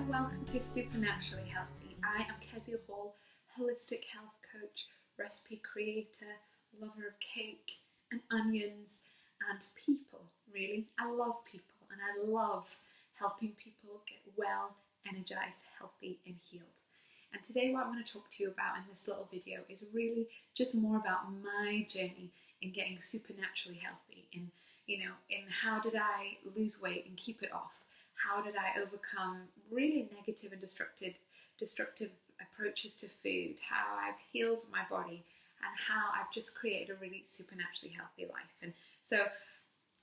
and welcome to Supernaturally Healthy. I am Kezia Hall, holistic health coach, recipe creator, lover of cake and onions and people, really. I love people and I love helping people get well, energized, healthy and healed. And today what I'm going to talk to you about in this little video is really just more about my journey in getting supernaturally healthy, in how did I lose weight and keep it off? How did I overcome really negative and destructive approaches to food? How I've healed my body and how I've just created a really supernaturally healthy life. And so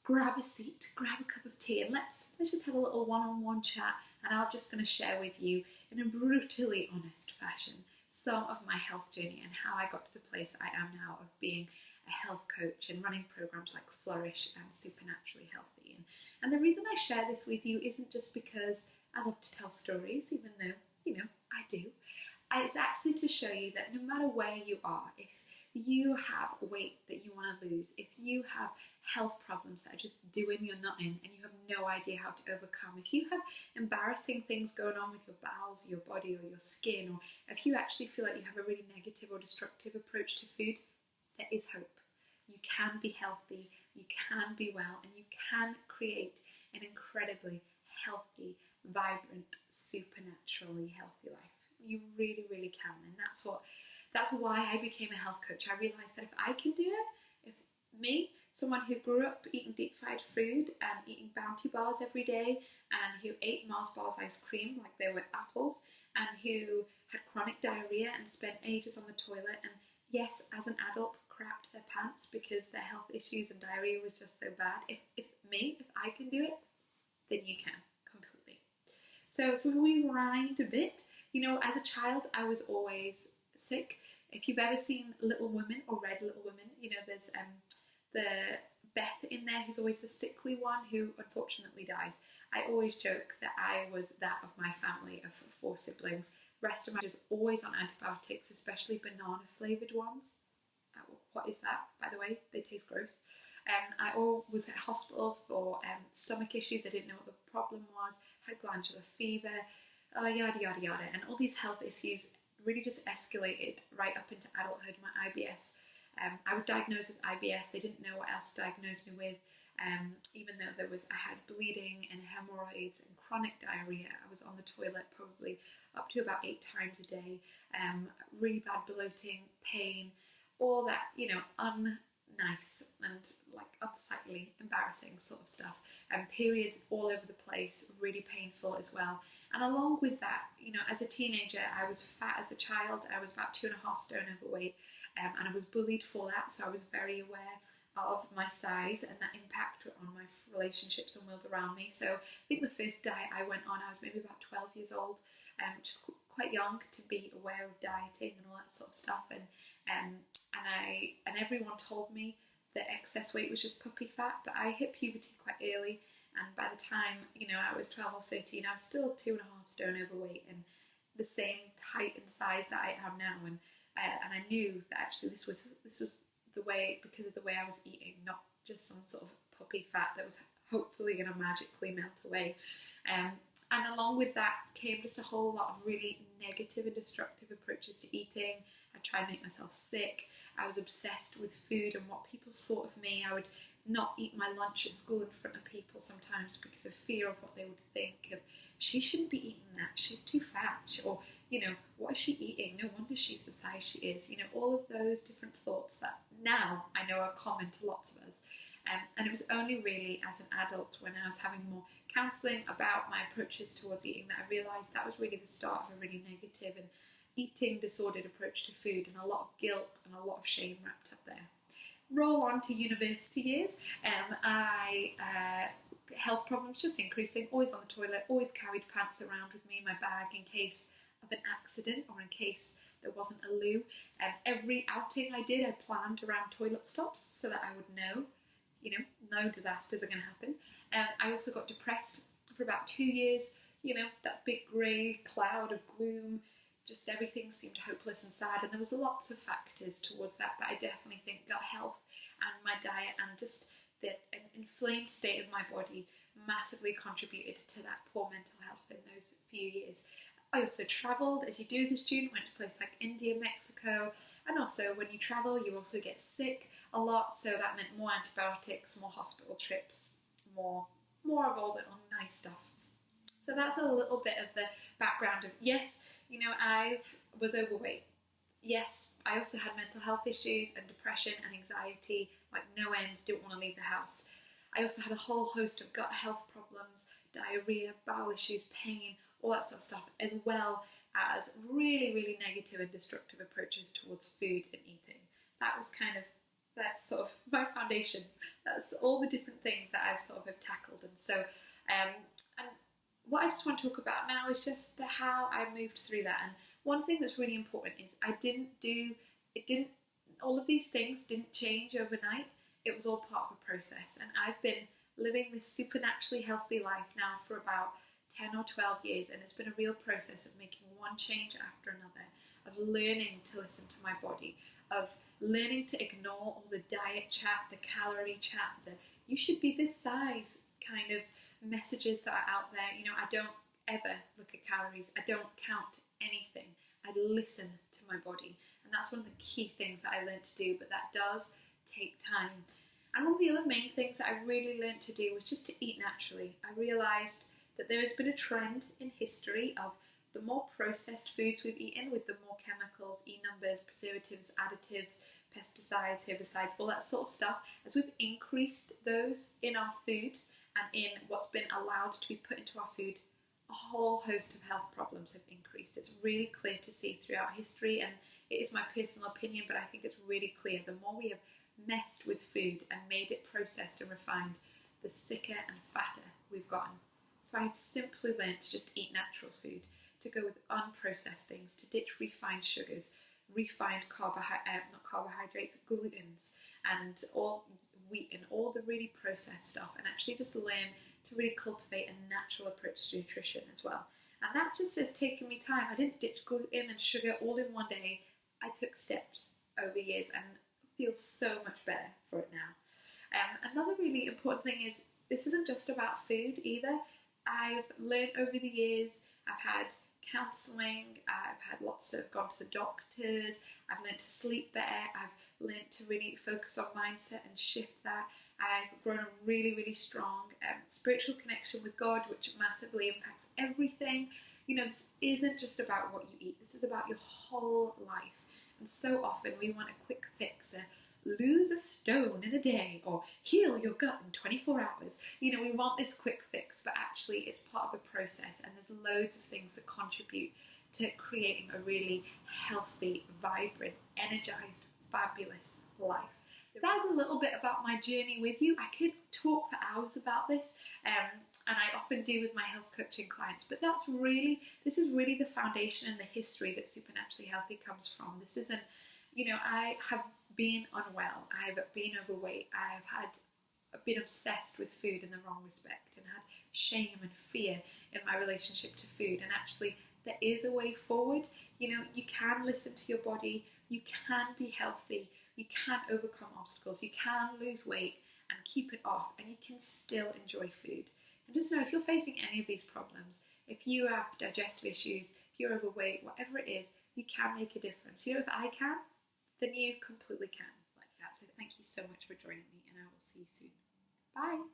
grab a seat, grab a cup of tea, and let's just have a little one-on-one chat. And I'm just going to share with you in a brutally honest fashion some of my health journey and how I got to the place I am now of being a health coach and running programs like Flourish and Supernaturally Healthy. And the reason I share this with you isn't just because I love to tell stories, even though, I do. It's actually to show you that no matter where you are, if you have weight that you want to lose, if you have health problems that are just doing your nutting and you have no idea how to overcome, if you have embarrassing things going on with your bowels, your body or your skin, or if you actually feel like you have a really negative or destructive approach to food, there is hope. You can be healthy, you can be well, and you can create an incredibly healthy, vibrant, supernaturally healthy life. You really, really can, and that's why I became a health coach. I realised that if I can do it, if me, someone who grew up eating deep fried food and eating Bounty bars every day, and who ate Mars bars ice cream like they were apples, and who had chronic diarrhoea and spent ages on the toilet, and yes, as an adult, crapped their pants because their health issues and diarrhea was just so bad. If I can do it, then you can, completely. So if we rewind a bit, as a child, I was always sick. If you've ever seen Little Women or read Little Women, there's the Beth in there who's always the sickly one who unfortunately dies. I always joke that I was that of my family of 4 siblings. The rest of my is always on antibiotics, especially banana flavoured ones. What is that, by the way? They taste gross. I was at hospital for stomach issues. I didn't know what the problem was, had glandular fever, yada, yada, yada. And all these health issues really just escalated right up into adulthood, my IBS. I was diagnosed with IBS. They didn't know what else to diagnose me with. Even though I had bleeding and hemorrhoids and chronic diarrhea. I was on the toilet probably up to about 8 times a day. Really bad bloating, pain, all that, unnice and unsightly, embarrassing sort of stuff. Periods all over the place, really painful as well. And along with that, as a teenager, I was fat as a child. I was about 2.5 stone overweight, and I was bullied for that. So I was very aware of my size and that impact on my relationships and world around me. So I think the first diet I went on, I was maybe about 12 years old, just quite young to be aware of dieting and all that sort of stuff. And everyone told me that excess weight was just puppy fat, but I hit puberty quite early, and by the time I was 12 or 13, I was still 2.5 stone overweight and the same height and size that I am now, and I knew that actually this was the way, because of the way I was eating, not just some sort of puppy fat that was hopefully going to magically melt away. And along with that came just a whole lot of really negative and destructive approaches to eating. I tried to make myself sick. I was obsessed with food and what people thought of me. I would not eat my lunch at school in front of people sometimes because of fear of what they would think of, she shouldn't be eating that, she's too fat, or, what is she eating? No wonder she's the size she is. All of those different thoughts that now I know are common to lots of us. And it was only really as an adult, when I was having more counselling about my approaches towards eating, that I realised that was really the start of a really negative and eating disordered approach to food, and a lot of guilt and a lot of shame wrapped up there. Roll on to university years. Health problems just increasing, always on the toilet, always carried pants around with me in my bag in case of an accident or in case there wasn't a loo. Every outing I did, I planned around toilet stops so that I would know, no disasters are going to happen. I also got depressed for about 2 years, that big grey cloud of gloom, just everything seemed hopeless and sad, and there was lots of factors towards that, but I definitely think gut health and my diet and just an inflamed state of my body massively contributed to that poor mental health in those few years. I also travelled, as you do as a student, went to places like India, Mexico, and also when you travel you also get sick a lot, so that meant more antibiotics, more hospital trips, more of all the nice stuff. So that's a little bit of the background of, yes, I was overweight. Yes, I also had mental health issues and depression and anxiety, like no end, didn't want to leave the house. I also had a whole host of gut health problems, diarrhoea, bowel issues, pain, all that sort of stuff, as well as really, really negative and destructive approaches towards food and eating. That's sort of my foundation. That's all the different things that I've sort of have tackled. And so, and what I just want to talk about now is just how I moved through that. And one thing that's really important is all of these things didn't change overnight. It was all part of a process. And I've been living this supernaturally healthy life now for about 10 or 12 years, and it's been a real process of making one change after another, of learning to listen to my body, of learning to ignore all the diet chat, the calorie chat, the you should be this size kind of messages that are out there. I don't ever look at calories. I don't count anything. I listen to my body. And that's one of the key things that I learned to do, but that does take time. And one of the other main things that I really learned to do was just to eat naturally. I realised that there has been a trend in history of the more processed foods we've eaten, with the more chemicals, numbers, preservatives, additives, pesticides, herbicides, all that sort of stuff, as we've increased those in our food and in what's been allowed to be put into our food, a whole host of health problems have increased. It's really clear to see throughout history, and it is my personal opinion, but I think it's really clear. The more we have messed with food and made it processed and refined, the sicker and fatter we've gotten. So I've simply learned to just eat natural food, to go with unprocessed things, to ditch refined sugars, refined carbohydrates, glutens, and all wheat and all the really processed stuff, and actually just learn to really cultivate a natural approach to nutrition as well. And that just has taken me time. I didn't ditch gluten and sugar all in one day. I took steps over years and feel so much better for it now. Another really important thing is this isn't just about food either. I've learned over the years, I've had counselling, I've had gone to the doctors, I've learned to sleep better, I've learned to really focus on mindset and shift that. I've grown a really, really strong spiritual connection with God, which massively impacts everything. This isn't just about what you eat, this is about your whole life. And so often we want a quick fix, lose a stone in a day, or heal your gut in 24 hours. We want this quick fix, but actually it's part of a process, and there's loads of things that contribute to creating a really healthy, vibrant, energized, fabulous life. That's a little bit about my journey with you. I could talk for hours about this, and I often do with my health coaching clients, but this is really the foundation and the history that Supernaturally Healthy comes from. This isn't, I have been unwell, I've been overweight, I've been obsessed with food in the wrong respect, and had shame and fear in my relationship to food. And actually there is a way forward. You can listen to your body, you can be healthy, you can overcome obstacles, you can lose weight and keep it off, and you can still enjoy food. And just know, if you're facing any of these problems, if you have digestive issues, if you're overweight, whatever it is, you can make a difference. If I can, then you completely can, like that. So thank you so much for joining me, and I will see you soon. Bye.